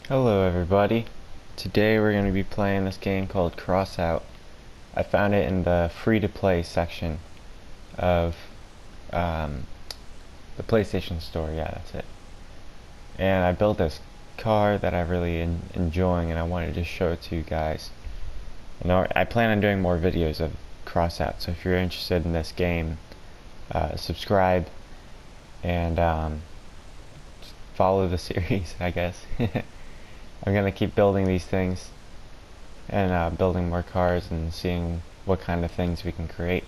Hello everybody. Today we're going to be playing this game called Crossout. I found it in the free-to-play section of the PlayStation Store. Yeah, that's it. And I built this car that I really enjoying, and I wanted to show it to you guys. And I plan on doing more videos of Crossout, so if you're interested in this game, subscribe and follow the series, I guess. I'm gonna keep building these things and building more cars and seeing what kind of things we can create.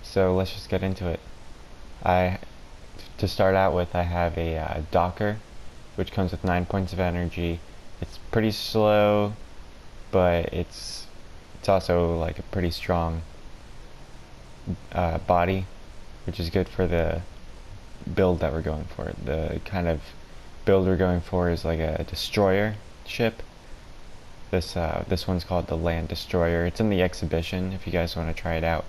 So let's just get into it. To start out with, I have a Docker, which comes with 9 points of energy. It's pretty slow, but it's also like a pretty strong body, which is good for the build that we're going for. The kind of build we're going for is like a destroyer ship. This one's called the Land Destroyer. It's in the exhibition if you guys want to try it out.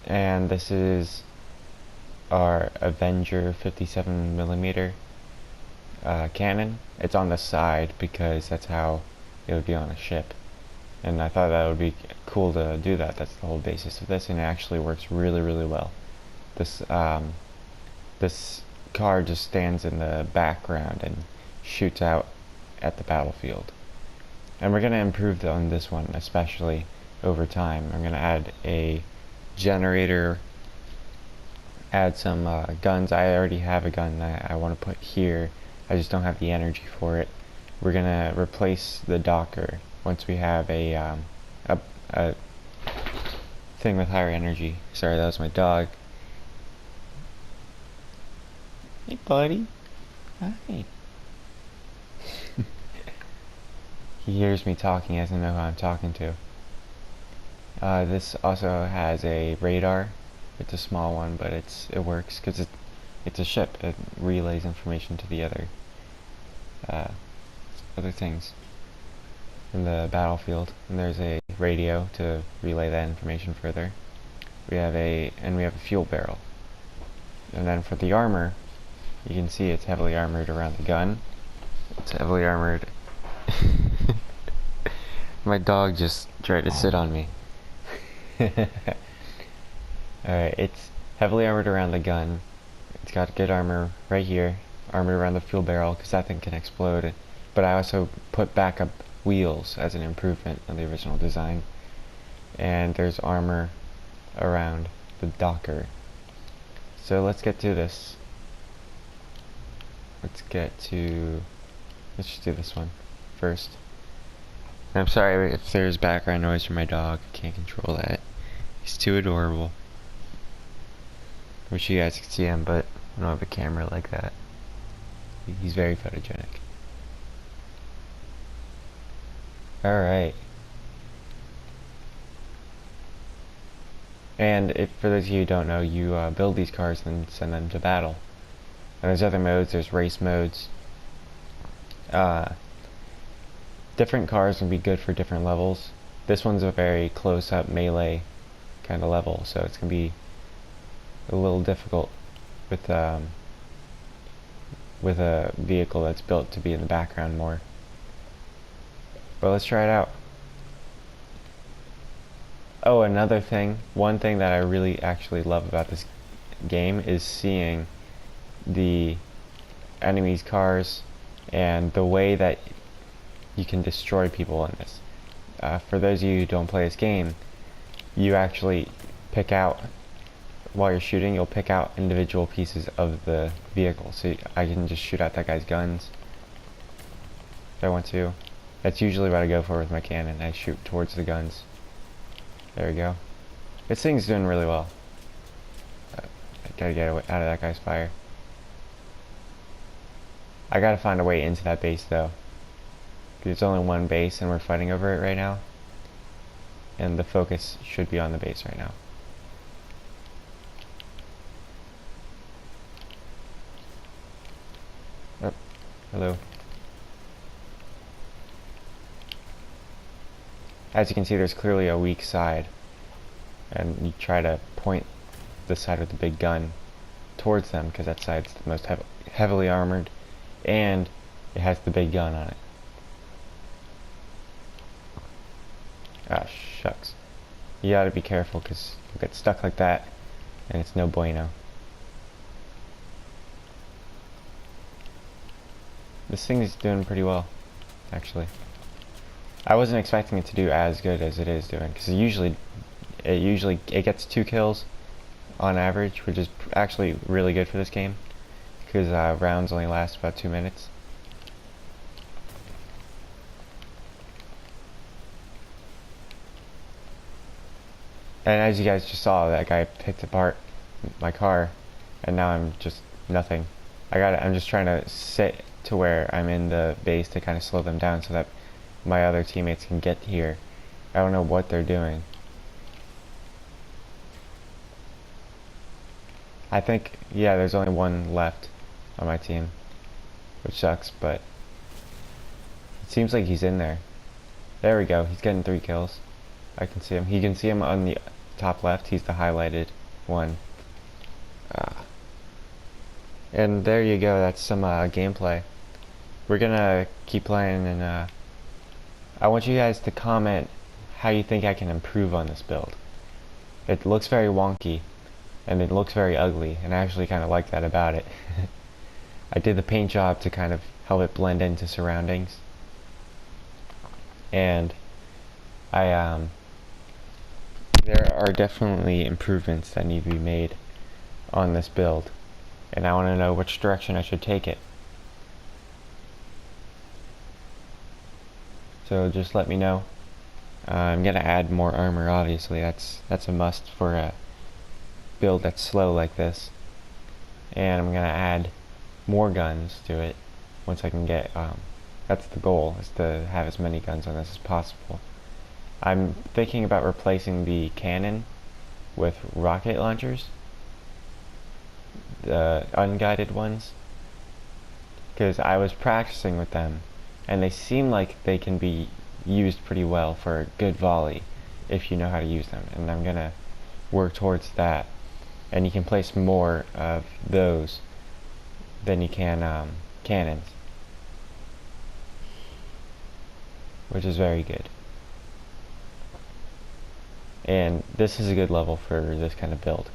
And this is our Avenger 57mm cannon. It's on the side because that's how it would be on a ship. And I thought that would be cool to do that. That's the whole basis of this, and it actually works really, really well. This car just stands in the background and shoots out at the battlefield. And we're going to improve on this one, especially over time. I'm going to add a generator, add some guns. I already have a gun that I want to put here. I just don't have the energy for it. We're going to replace the Docker once we have a thing with higher energy. Sorry, that was my dog. Hey, buddy. Hi. He hears me talking, he doesn't know who I'm talking to. This also has a radar. It's a small one, but it works because it's a ship. It relays information to the other things in the battlefield. And there's a radio to relay that information further. We have a fuel barrel. And then for the armor, you can see it's heavily armored around the gun. It's heavily armored. My dog just tried to sit on me. Alright, it's heavily armored around the gun. It's got good armor right here. Armored around the fuel barrel because that thing can explode. But I also put backup wheels as an improvement on the original design. And there's armor around the Docker. So let's get to this. Let's just do this one first. And I'm sorry if there's background noise from my dog. I can't control that. He's too adorable. Wish you guys could see him, but I don't have a camera like that. He's very photogenic. Alright. And for those of you who don't know, you build these cars and send them to battle. And there's other modes, there's race modes. Different cars can be good for different levels. This one's a very close-up melee kind of level, so it's going to be a little difficult with a vehicle that's built to be in the background more. But let's try it out. Oh, another thing, one thing that I really actually love about this game is seeing the enemies' cars and the way that you can destroy people in this. For those of you who don't play this game, you actually pick out, while you're shooting, you'll pick out individual pieces of the vehicle. So I can just shoot out that guy's guns if I want to. That's usually what I go for with my cannon. I shoot towards the guns. There we go. This thing's doing really well. I gotta get out of that guy's fire. I gotta find a way into that base though. There's only one base and we're fighting over it right now. And the focus should be on the base right now. Oh, hello. As you can see, there's clearly a weak side. And you try to point the side with the big gun towards them because that side's the most heavily armored. And It has the big gun on it. Ah, shucks. You gotta be careful because you'll get stuck like that and it's no bueno. This thing is doing pretty well, actually. I wasn't expecting it to do as good as it is doing, because it gets 2 kills on average, which is actually really good for this game, because rounds only last about 2 minutes. And as you guys just saw, that guy picked apart my car, and now I'm just nothing. I'm just trying to sit to where I'm in the base to kind of slow them down so that my other teammates can get here. I don't know what they're doing. I think, yeah, there's only one left on my team, which sucks, but it seems like he's in there. There we go, he's getting 3 kills. I can see him. You can see him on the top left. He's the highlighted one. And there you go, that's some gameplay. We're gonna keep playing, and I want you guys to comment how you think I can improve on this build. It looks very wonky, and it looks very ugly, and I actually kind of like that about it. I did the paint job to kind of help it blend into surroundings, and there are definitely improvements that need to be made on this build, and I want to know which direction I should take it. So just let me know. I'm gonna add more armor, obviously. That's a must for a build that's slow like this. And I'm gonna add more guns to it once I can get. That's the goal, is to have as many guns on this as possible. I'm thinking about replacing the cannon with rocket launchers, the unguided ones, because I was practicing with them, and they seem like they can be used pretty well for a good volley if you know how to use them, and I'm gonna work towards that. And you can place more of those than you can cannons, which is very good. And this is a good level for this kind of build.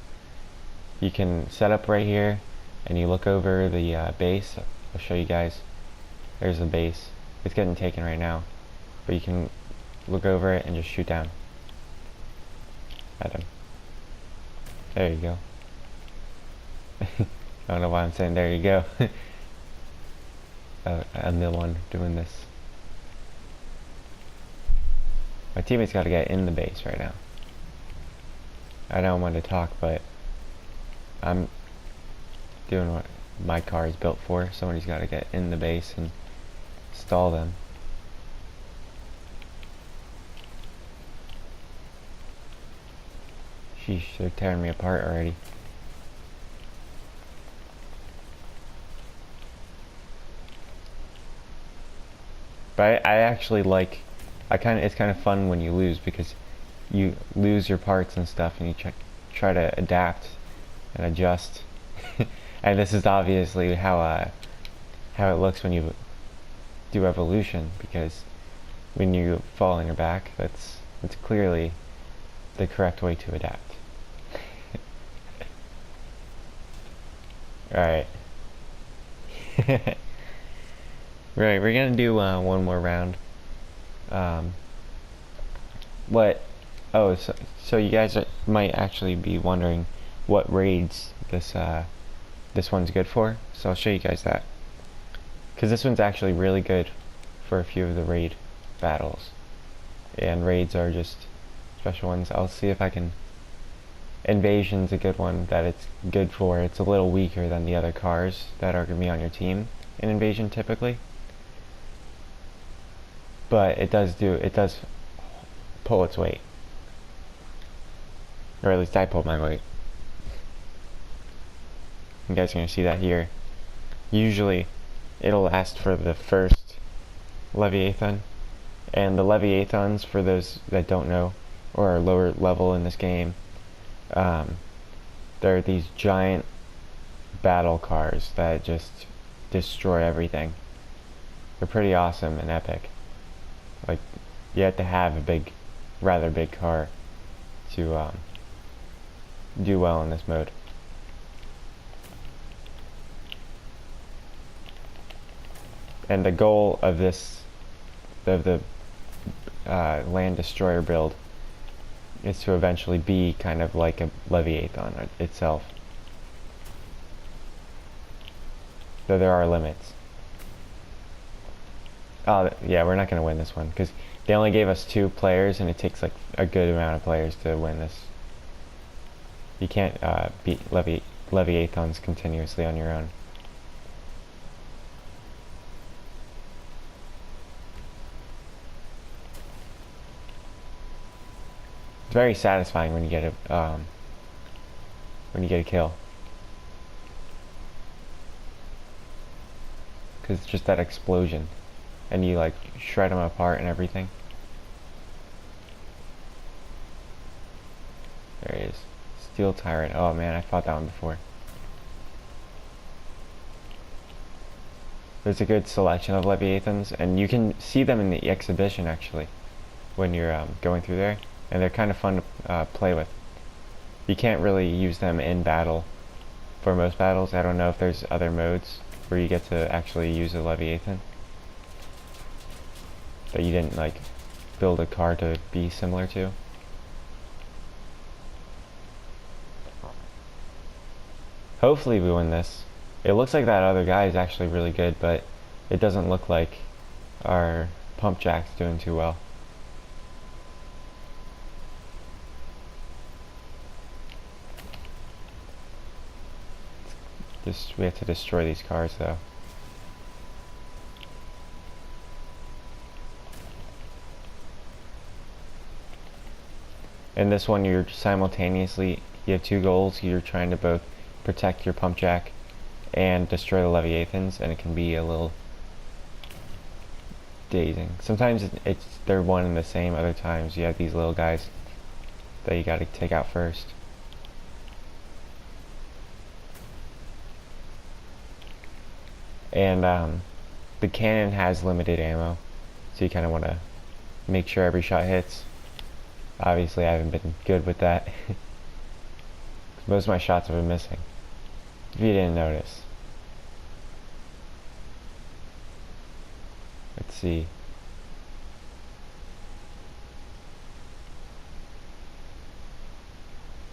You can set up right here, and you look over the base. I'll show you guys. There's the base. It's getting taken right now, but you can look over it and just shoot down at him. There you go. I don't know why I'm saying there you go. I'm the one doing this. My teammate's got to get in the base right now. I don't want to talk, but I'm doing what my car is built for. Somebody's got to get in the base and stall them. Sheesh, they're tearing me apart already. But I actually like, it's kind of fun when you lose, because you lose your parts and stuff, and you try to adapt and adjust. And this is obviously how it looks when you do evolution, because when you fall on your back, it's clearly the correct way to adapt. Alright. Right, we're gonna do one more round. So you guys might actually be wondering what raids this one's good for. So I'll show you guys that, because this one's actually really good for a few of the raid battles, and raids are just special ones. I'll see if I can. Invasion's a good one that it's good for. It's a little weaker than the other cars that are gonna be on your team in Invasion typically, but it does pull its weight, or at least I pulled my weight. You guys are gonna see that here. Usually it'll last for the first Leviathan, and the Leviathans, for those that don't know or are lower level in this game, they're these giant battle cars that just destroy everything. They're pretty awesome and epic. Like, you have to have a rather big car to do well in this mode. And the goal of the land destroyer build is to eventually be kind of like a Leviathan itself. Though there are limits. Oh, yeah, we're not going to win this one, because they only gave us 2 players, and it takes like a good amount of players to win this. You can't beat Leviathans continuously on your own. It's very satisfying when you get a kill, because it's just that explosion, and you like shred them apart and everything. There he is, Steel Tyrant. Oh man, I fought that one before. There's a good selection of Leviathans, and you can see them in the exhibition actually when you're going through there. And they're kind of fun to play with. You can't really use them in battle for most battles. I don't know if there's other modes where you get to actually use a Leviathan that you didn't like build a car to be similar to. Hopefully we win this. It looks like that other guy is actually really good, but it doesn't look like our pump jack's doing too well. We have to destroy these cars though. In this one you have 2 goals. You're trying to both protect your pump jack and destroy the Leviathans, and it can be a little dazing. Sometimes they're one and the same, other times you have these little guys that you gotta take out first. And the cannon has limited ammo, so you kind of want to make sure every shot hits. Obviously I haven't been good with that. Most of my shots have been missing, if you didn't notice. Let's see.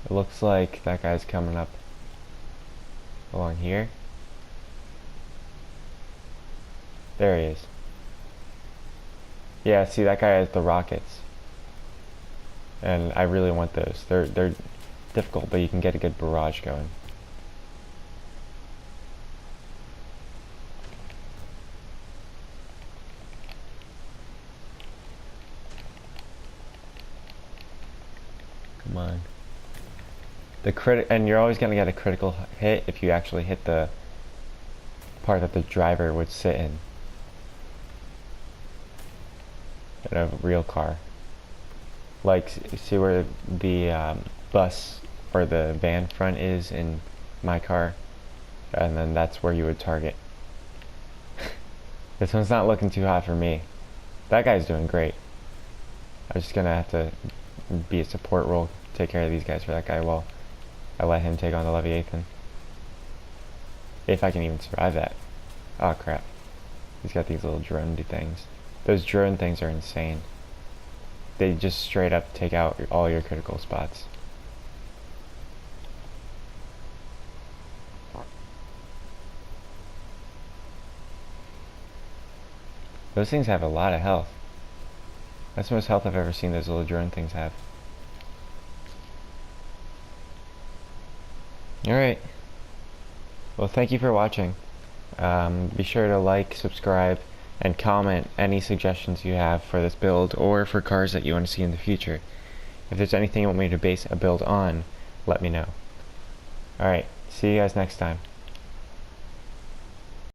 It looks like that guy's coming up along here. There he is. Yeah, see, that guy has the rockets, and I really want those. They're difficult, but you can get a good barrage going. Come on. And you're always gonna get a critical hit if you actually hit the part that the driver would sit in a real car. Like, see where the bus or the van front is in my car, and then that's where you would target. This one's not looking too hot for me. That guy's doing great. I'm just gonna have to be a support role, take care of these guys for that guy while I let him take on the Leviathan. If I can even survive that. Oh crap. He's got these little drone things. Those drone things are insane. They just straight up take out all your critical spots. Those things have a lot of health. That's the most health I've ever seen those little drone things have. Alright. Well, thank you for watching. Be sure to like, subscribe, and comment any suggestions you have for this build or for cars that you want to see in the future. If there's anything you want me to base a build on, let me know. Alright, see you guys next time.